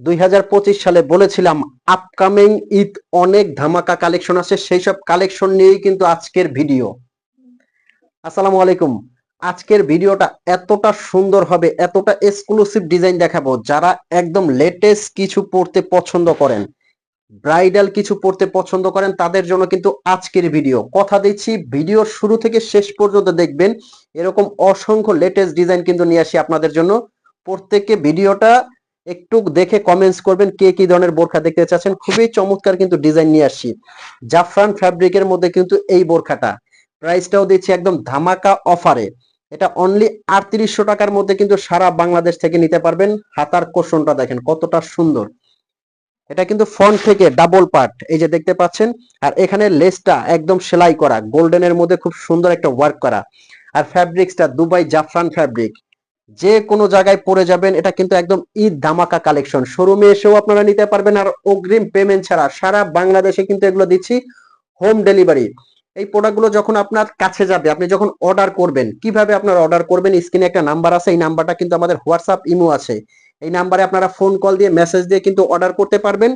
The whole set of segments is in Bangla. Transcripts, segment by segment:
2025 সালে বলেছিলাম আপকামিং ঈদ অনেক ধামাকা কালেকশন আছে, সেই সব কালেকশন নিয়েই কিন্তু আজকের ভিডিও। আসসালামু আলাইকুম। আজকের ভিডিওটা এতটা সুন্দর হবে, এতটা এক্সক্লুসিভ ডিজাইন দেখাবো, যারা একদম লেটেস্ট কিছু পড়তে পছন্দ করেন, ব্রাইডাল কিছু পড়তে পছন্দ করেন, তাদের জন্য কিন্তু আজকের ভিডিও। কথা দিচ্ছি, ভিডিওর শুরু থেকে শেষ পর্যন্ত দেখবেন। এরকম অসংখ্য লেটেস্ট ডিজাইন কিন্তু নিয়ে আসি আপনাদের জন্য। প্রত্যেককে ভিডিওটা একটু দেখে কমেন্টস করবেন কে কি ধরনের বোরখা দেখতে চাচ্ছেন। খুবই চমৎকার কিন্তু ডিজাইন নিয়ে আসছি। জাফরান ফ্যাব্রিকের মধ্যে কিন্তু এই বোরখাটা, প্রাইসটাও দিচ্ছি একদম ধামাকা অফারে। এটা অনলি 3800 টাকার মধ্যে কিন্তু সারা বাংলাদেশ থেকে নিতে পারবেন। হাতার কোশনটা দেখেন কতটা সুন্দর। এটা কিন্তু ফ্রন্ট থেকে ডাবল পার্ট, এই যে দেখতে পাচ্ছেন। আর এখানে লেসটা একদম সেলাই করা, গোল্ডেনের মধ্যে খুব সুন্দর একটা ওয়ার্ক করা। আর ফ্যাব্রিক্সটা দুবাই জাফরান ফ্যাব্রিক, যে কোনো জায়গায় পরে যাবেন। এটা কিন্তু একদম ঈদ ধামাকা কালেকশন। শোরুমে এসেও আপনারা নিতে পারবেন, আর অগ্রিম পেমেন্ট ছাড়া সারা বাংলাদেশে কিন্তু এগুলো দিচ্ছি হোম ডেলিভারি। এই প্রোডাক্টগুলো যখন আপনার কাছে যাবে, আপনি যখন অর্ডার করবেন, কিভাবে আপনারা অর্ডার করবেন, স্ক্রিনে একটা নাম্বার আছে, এই নাম্বারটা কিন্তু আমাদের হোয়াটসঅ্যাপ ইমো আছে। এই নাম্বারে আপনারা ফোন কল দিয়ে মেসেজ দিয়ে কিন্তু অর্ডার করতে পারবেন।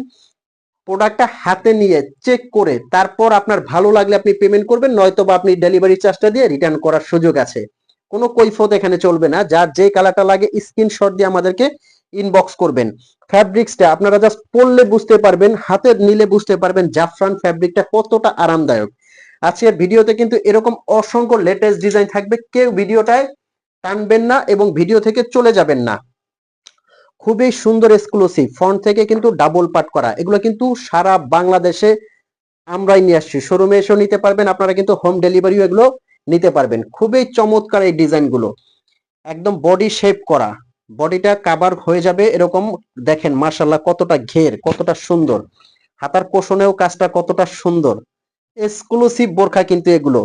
প্রোডাক্টটা হাতে নিয়ে চেক করে তারপর আপনার ভালো লাগলে আপনি পেমেন্ট করবেন, নয়তো বা আপনি ডেলিভারি চার্জটা দিয়ে রিটার্ন করার সুযোগ আছে। কোনো কৈফিয়ত এখানে চলবে না। যার যে কালারটা লাগে স্ক্রিনশট দিয়ে আমাদেরকে ইনবক্স করবেন। ফ্যাব্রিক্সটা আপনারা জাস্ট পরলে বুঝতে পারবেন, হাতে নিলে বুঝতে পারবেন জাফরান ফ্যাব্রিকটা কতটা আরামদায়ক। আজকের ভিডিওতে কিন্তু এরকম অসংখ্য লেটেস্ট ডিজাইন থাকবে, কেউ ভিডিওটায় টানবেন না এবং ভিডিও থেকে চলে যাবেন না। খুবই সুন্দর এক্সক্লুসিভ, ফ্রন্ট থেকে কিন্তু ডাবল পার্ট করা। এগুলো কিন্তু সারা বাংলাদেশে আমরাই নিয়ে আসছি। শোরুমে এসেও নিতে পারবেন, আপনারা কিন্তু হোম ডেলিভারিও এগুলো নিতে পারবেন। খুবই চমৎকার এই ডিজাইনগুলো, একদম বডি শেপ করা, বডিটা কাভার হয়ে যাবে এরকম। দেখেন মাশাআল্লাহ কতটা ঘের, কতটা সুন্দর। হাতার কোশনেও কাজটা কতটা সুন্দর। এক্সক্লুসিভ বোরখা কিন্তু এগুলো।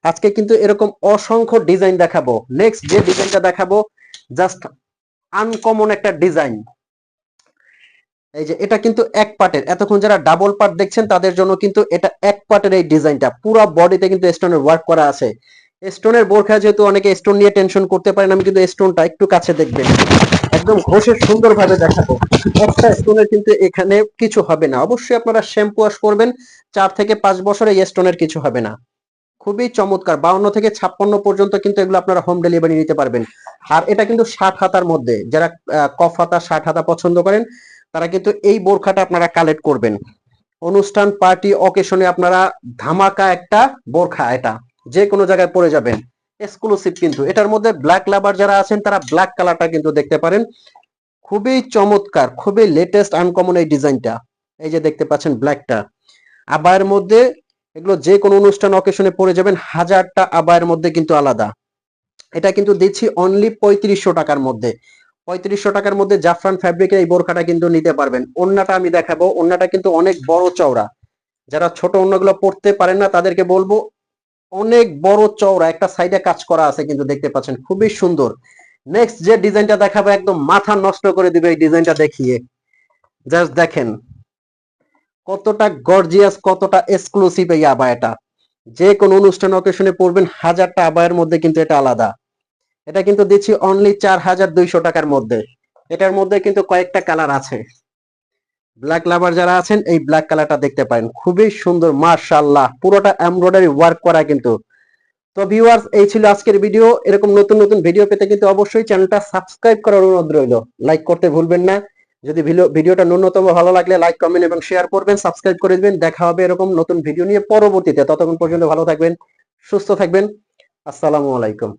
আজকে কিন্তু এরকম অসংখ্য ডিজাইন দেখাবো। নেক্সট যে ডিজাইনটা দেখাবো জাস্ট আনকমন একটা ডিজাইন। এই যে এটা কিন্তু এক পার্টের, এতক্ষণ যারা ডাবল পার্ট দেখছেন তাদের জন্য কিন্তু এটা এক পার্টের। এই ডিজাইনটা পুরো বডিতে কিন্তু স্টোনের ওয়ার্ক করা আছে। স্টোনের বোরখা যেহেতু অনেকে স্টোন নিয়ে টেনশন করতে পারেন, আমি কিন্তু স্টোনটা একটু কাছে দেখবেন, একদম ঘষে সুন্দরভাবে দেখাবো। একটা স্টোনের কিন্তু এখানে কিছু হবে না। অবশ্যই আপনারা শ্যাম্পু ওয়াশ করবেন, 4 থেকে 5 বছরে এই স্টোনের কিছু হবে না। খুবই চমৎকার। 52 থেকে 56 পর্যন্ত কিন্তু এগুলো আপনারা হোম ডেলিভারি নিতে পারবেন। আর এটা কিন্তু 60 হাতার মধ্যে, যারা কফ হাতা 60 হাতা পছন্দ করেন তারা কিন্তু এই বোরখাটা আপনারা কালেক্ট করবেন। অনুষ্ঠান পার্টি অকেশনে আপনারা ধামাকা একটা বোরখা, এটা যে কোনো জায়গায় পরে যাবেন। এক্সক্লুসিভ কিন্তু এটার মধ্যে ব্ল্যাক লাভার যারা আছেন তারা ব্ল্যাক কালারটা কিন্তু দেখতে পারেন। খুবই চমৎকার, খুবই লেটেস্ট আনকমন এই ডিজাইনটা। এই যে দেখতে পাচ্ছেন ব্ল্যাকটা আবায়ের মধ্যে। এগুলো যে কোনো অনুষ্ঠান অকেশনে পরে যাবেন। হাজারটা আবায়ের মধ্যে কিন্তু আলাদা। এটা কিন্তু দিচ্ছি অনলি 3500 টাকার মধ্যে। 3500 টাকার মধ্যে জাফরান ফ্যাব্রিকের এই বোরখাটা কিন্তু নিতে পারবেন। ওন্নাটা আমি দেখাবো, ওন্নাটা কিন্তু অনেক বড় চওড়া। যারা ছোট ওন্নাগুলো পড়তে পারেন না তাদেরকে বলবো, অনেক বড় চওড়া, একটা সাইডে কাজ করা আছে কিন্তু দেখতে পাচ্ছেন, খুবই সুন্দর। নেক্সট যে ডিজাইনটা দেখাবো একদম মাথা নষ্ট করে দিবে এই ডিজাইনটা দেখিয়ে। জাস্ট দেখেন কতটা গর্জিয়াস, কতটা এক্সক্লুসিভ এই আবায়াটা। যে কোনো অনুষ্ঠান অকেশনে পরবেন, হাজারটা আবায়ের মধ্যে কিন্তু এটা আলাদা। এটা কিন্তু দিচ্ছি অনলি 4200 টাকার মধ্যে। এটার মধ্যে কিন্তু কয়েকটা কালার আছে। ব্ল্যাক লাভার যারা আছেন এই ব্ল্যাক কালারটা দেখতে পারেন, খুবই সুন্দর মাশাআল্লাহ, পুরোটা এমব্রয়ডারি ওয়ার্ক করা কিন্তু। তো ভিউয়ার্স, এই ছিল আজকের ভিডিও। এরকম নতুন নতুন ভিডিও পেতে কিন্তু অবশ্যই চ্যানেলটা সাবস্ক্রাইব করার অনুরোধ রইল। লাইক করতে ভুলবেন না। যদি ভিডিওটা ন্যূনতম ভালো লাগলে লাইক, কমেন্ট এবং শেয়ার করবেন, সাবস্ক্রাইব করে দিবেন। দেখা হবে এরকম নতুন ভিডিও নিয়ে পরবর্তীতে। ততক্ষণ পর্যন্ত ভালো থাকবেন, সুস্থ থাকবেন। আসসালামু আলাইকুম।